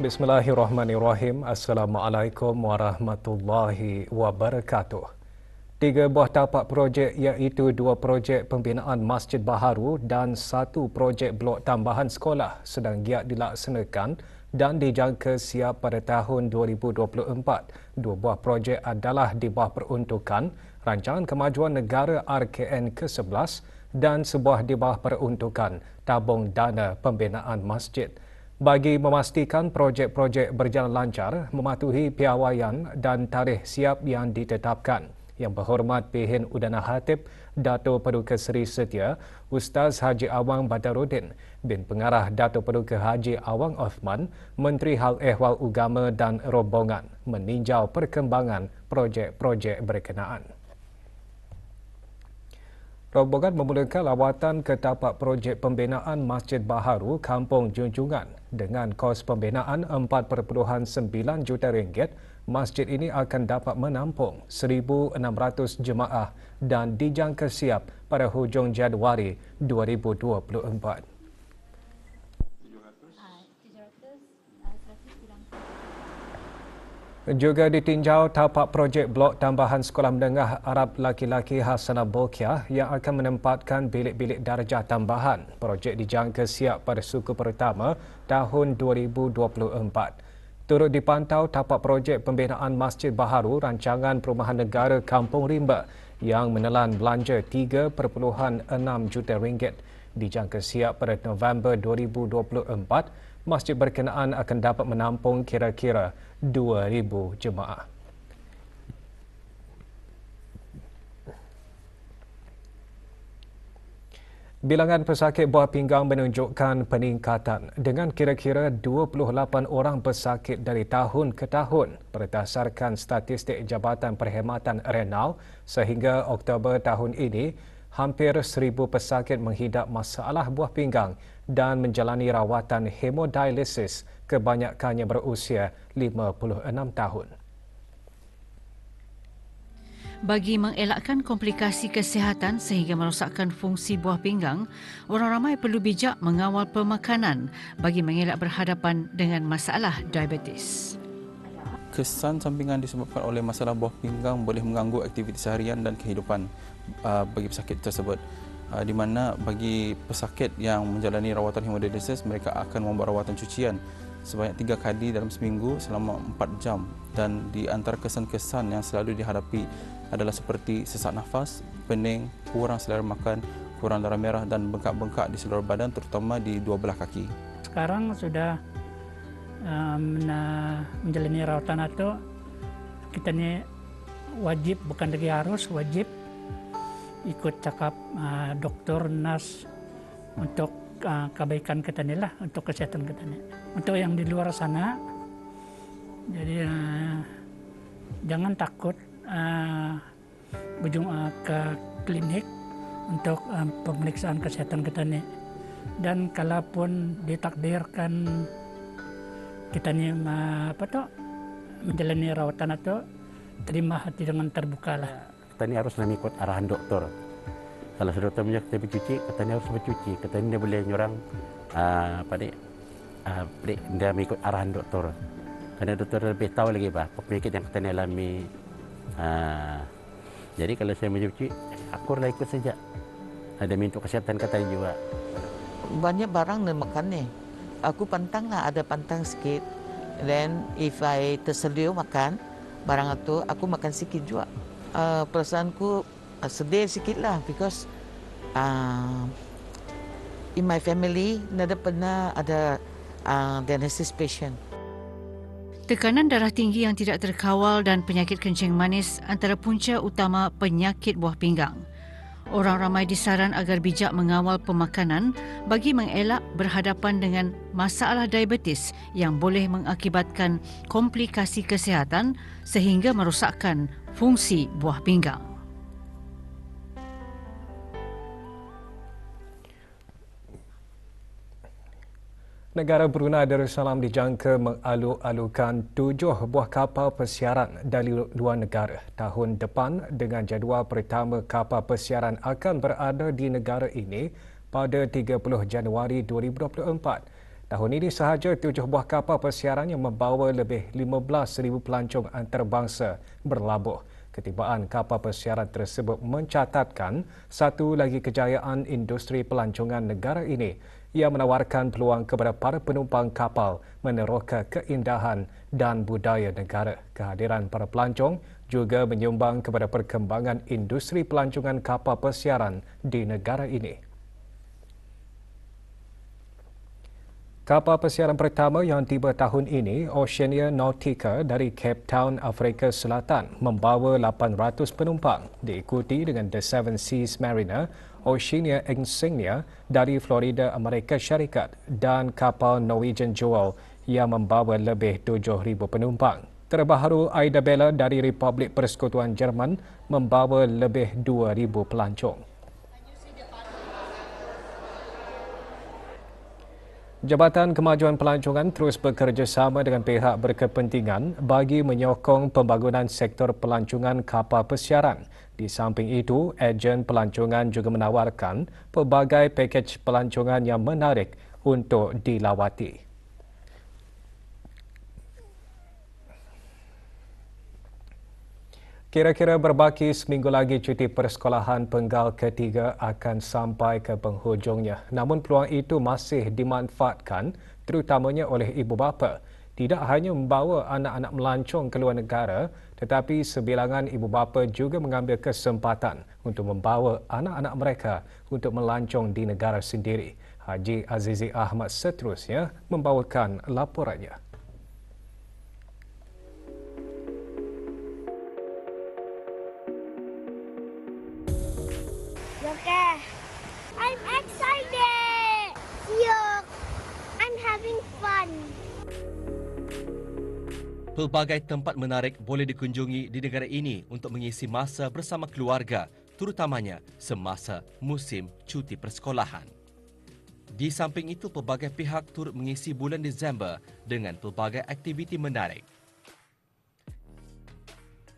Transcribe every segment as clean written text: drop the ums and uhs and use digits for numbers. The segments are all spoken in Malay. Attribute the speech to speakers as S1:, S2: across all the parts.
S1: Bismillahirrahmanirrahim. Assalamualaikum warahmatullahi wabarakatuh. 3 buah tapak projek iaitu 2 projek pembinaan masjid baharu dan 1 projek blok tambahan sekolah sedang giat dilaksanakan dan dijangka siap pada tahun 2024. 2 buah projek adalah di bawah peruntukan Rancangan Kemajuan Negara RKN ke-11 dan sebuah di bawah peruntukan Tabung Dana Pembinaan Masjid. Bagi memastikan projek-projek berjalan lancar, mematuhi piawaian dan tarikh siap yang ditetapkan. Yang Berhormat Pehin Udana Khatib, Dato' Paduka Seri Setia, Ustaz Haji Awang Badaruddin, bin Pengarah Dato' Paduka Haji Awang Othman, Menteri Hal Ehwal Agama dan rombongan meninjau perkembangan projek-projek berkenaan. Rombongan memulakan lawatan ke tapak projek pembinaan Masjid Baharu Kampung Junjungan dengan kos pembinaan RM4.9 juta. Masjid ini akan dapat menampung 1,600 jemaah dan dijangka siap pada hujung Januari 2024. Juga ditinjau tapak projek blok tambahan Sekolah Menengah Arab Laki-Laki Hasanah Bolkiah yang akan menempatkan bilik-bilik darjah tambahan. Projek dijangka siap pada suku pertama tahun 2024. Turut dipantau tapak projek pembinaan Masjid Baharu Rancangan Perumahan Negara Kampung Rimba yang menelan belanja RM3.6 juta. Dijangka siap pada November 2024. Masjid berkenaan akan dapat menampung kira-kira 2,000 jemaah. Bilangan pesakit buah pinggang menunjukkan peningkatan dengan kira-kira 28 orang pesakit dari tahun ke tahun berdasarkan statistik Jabatan Perkhidmatan Renal sehingga Oktober tahun ini. Hampir 1,000 pesakit menghidap masalah buah pinggang dan menjalani rawatan hemodialisis, kebanyakannya berusia 56 tahun.
S2: Bagi mengelakkan komplikasi kesihatan sehingga merosakkan fungsi buah pinggang, orang ramai perlu bijak mengawal pemakanan bagi mengelak berhadapan dengan masalah diabetes.
S3: Kesan sampingan disebabkan oleh masalah buah pinggang boleh mengganggu aktiviti harian dan kehidupan bagi pesakit tersebut. Di mana bagi pesakit yang menjalani rawatan hemodialisis, mereka akan membuat rawatan cucian sebanyak 3 kali dalam seminggu selama 4 jam. Dan di antara kesan-kesan yang selalu dihadapi adalah seperti sesak nafas, pening, kurang selera makan, kurang darah merah dan bengkak-bengkak di seluruh badan terutama di 2 belah kaki.
S4: Sekarang sudah menjalani rawatan atau kita ni wajib, bukan lagi harus, wajib ikut cakap doktor, nas untuk kebaikan kita ni lah, untuk kesehatan kita ni. Untuk yang di luar sana, jadi jangan takut ke klinik untuk pemeriksaan kesehatan kita ni. Dan kalaupun ditakdirkan kita ni menjalani rawatan atau terima hati dengan terbuka lah.
S5: Kita ni harus mengikut arahan doktor. Kalau doktor punya kita bercuci, kita ni harus bercuci. Kita ni dia boleh nyorang dia mengikut arahan doktor. Kerana doktor lebih tahu lagi apa penyakit yang kita ni alami. Jadi kalau saya mencuci, akurlah ikut saja. Ada untuk kesihatan kita juga.
S6: Banyak barang nak makan ni. Aku pantang lah, ada pantang sikit. Then if I tersedia makan barang itu, aku makan sikit juga. Perasaanku sedih sikit lah because in my family nada pernah ada diagnosis patient.
S2: Tekanan darah tinggi yang tidak terkawal dan penyakit kencing manis antara punca utama penyakit buah pinggang. Orang ramai disaran agar bijak mengawal pemakanan bagi mengelak berhadapan dengan masalah diabetes yang boleh mengakibatkan komplikasi kesihatan sehingga merosakkan fungsi buah pinggang.
S1: Negara Brunei Darussalam dijangka mengalu-alukan 7 buah kapal pesiaran dari luar negara tahun depan dengan jadual pertama kapal pesiaran akan berada di negara ini pada 30 Januari 2024. Tahun ini sahaja 7 buah kapal persiaran yang membawa lebih 15,000 pelancong antarabangsa berlabuh. Ketibaan kapal persiaran tersebut mencatatkan satu lagi kejayaan industri pelancongan negara ini. Ia menawarkan peluang kepada para penumpang kapal meneroka keindahan dan budaya negara. Kehadiran para pelancong juga menyumbang kepada perkembangan industri pelancongan kapal persiaran di negara ini. Kapal persiaran pertama yang tiba tahun ini, Oceania Nautica dari Cape Town, Afrika Selatan, membawa 800 penumpang, diikuti dengan The Seven Seas Mariner, Oceania Insignia dari Florida, Amerika Syarikat dan kapal Norwegian Jewel yang membawa lebih 7,000 penumpang. Terbaru, Aida Bella dari Republik Persekutuan Jerman membawa lebih 2,000 pelancong. Jabatan Kemajuan Pelancongan terus bekerjasama dengan pihak berkepentingan bagi menyokong pembangunan sektor pelancongan kapal persiaran. Di samping itu, ejen pelancongan juga menawarkan pelbagai pakej pelancongan yang menarik untuk dilawati. Kira-kira berbaki seminggu lagi cuti persekolahan penggal ketiga akan sampai ke penghujungnya. Namun peluang itu masih dimanfaatkan terutamanya oleh ibu bapa. Tidak hanya membawa anak-anak melancong ke luar negara, tetapi sebilangan ibu bapa juga mengambil kesempatan untuk membawa anak-anak mereka untuk melancong di negara sendiri. Haji Azizi Ahmad seterusnya membawakan laporannya.
S7: I'm excited! Yuck! I'm having fun!
S8: Pelbagai tempat menarik boleh dikunjungi di negara ini untuk mengisi masa bersama keluarga, terutamanya semasa musim cuti persekolahan. Di samping itu, pelbagai pihak turut mengisi bulan Disember dengan pelbagai aktiviti menarik.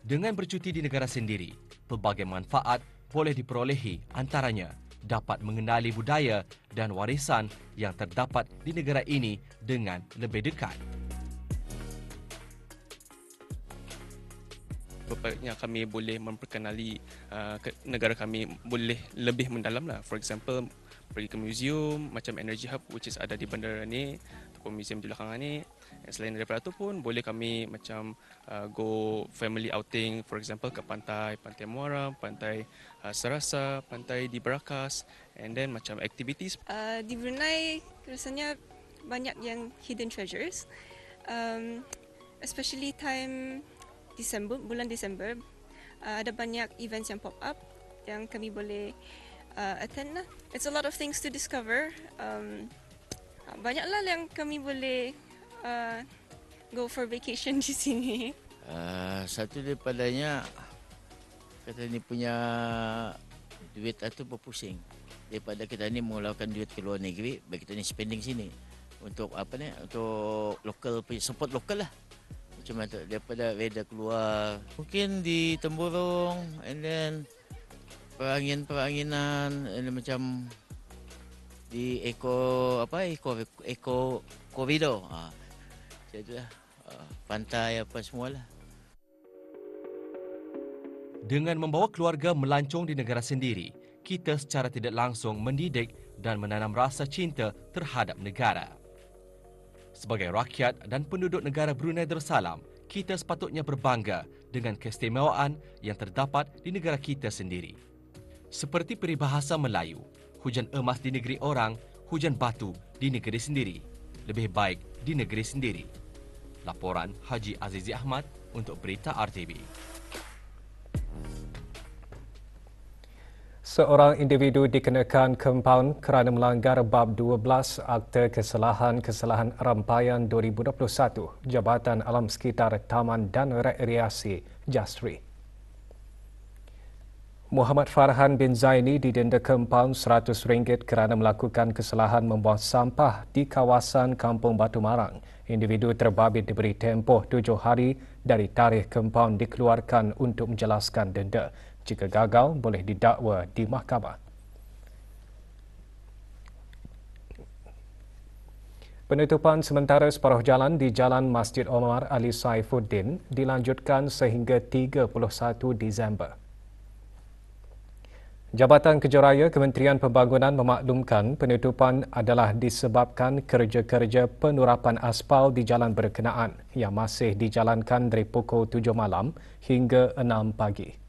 S8: Dengan bercuti di negara sendiri, pelbagai manfaat boleh diperolehi, antaranya dapat mengenali budaya dan warisan yang terdapat di negara ini dengan lebih dekat.
S3: Bapaknya kami boleh memperkenali negara kami boleh lebih mendalam lah. For example, pergi ke museum macam Energy Hub which is ada di bandara ni, ataupun museum di belakang ni. Selain daripada itu pun boleh kami macam go family outing, for example ke pantai Muara, pantai Serasa, pantai di Berakas, and then macam activities.
S9: Di Brunei rasanya banyak yang hidden treasures, especially time Disember, bulan Disember, ada banyak events yang pop up yang kami boleh attend lah. It's a lot of things to discover. Banyaklah yang kami boleh go for vacation di sini.
S10: Satu daripadanya kata ni punya duit itu berpusing. Daripada kita ni mengeluarkan duit ke luar negeri, baik kita ni spending sini untuk apa ni, untuk local, support lokal lah. Macam mana tu, daripada weather keluar mungkin di Temburung, and then peranginan and then macam di Eco Corridor, macam tu lah, pantai apa semualah.
S8: Dengan membawa keluarga melancong di negara sendiri, kita secara tidak langsung mendidik dan menanam rasa cinta terhadap negara. Sebagai rakyat dan penduduk negara Brunei Darussalam, kita sepatutnya berbangga dengan keistimewaan yang terdapat di negara kita sendiri. Seperti peribahasa Melayu, hujan emas di negeri orang, hujan batu di negeri sendiri. Lebih baik di negeri sendiri. Laporan Haji Azizi Ahmad untuk Berita RTV.
S1: Seorang individu dikenakan kompaun kerana melanggar bab 12 Akta Kesalahan Rampaian 2021 Jabatan Alam Sekitar Taman dan Rekreasi Jasri. Muhammad Farhan bin Zaini didenda kompaun RM100 kerana melakukan kesalahan membuang sampah di kawasan Kampung Batu Marang. Individu terbabit diberi tempoh 7 hari dari tarikh kompaun dikeluarkan untuk menjelaskan denda. Jika gagal, boleh didakwa di mahkamah. Penutupan sementara separuh jalan di Jalan Masjid Omar Ali Saifuddin dilanjutkan sehingga 31 Disember. Jabatan Kejuraya Kementerian Pembangunan memaklumkan penutupan adalah disebabkan kerja-kerja penurapan aspal di jalan berkenaan yang masih dijalankan dari pukul 7 malam hingga 6 pagi.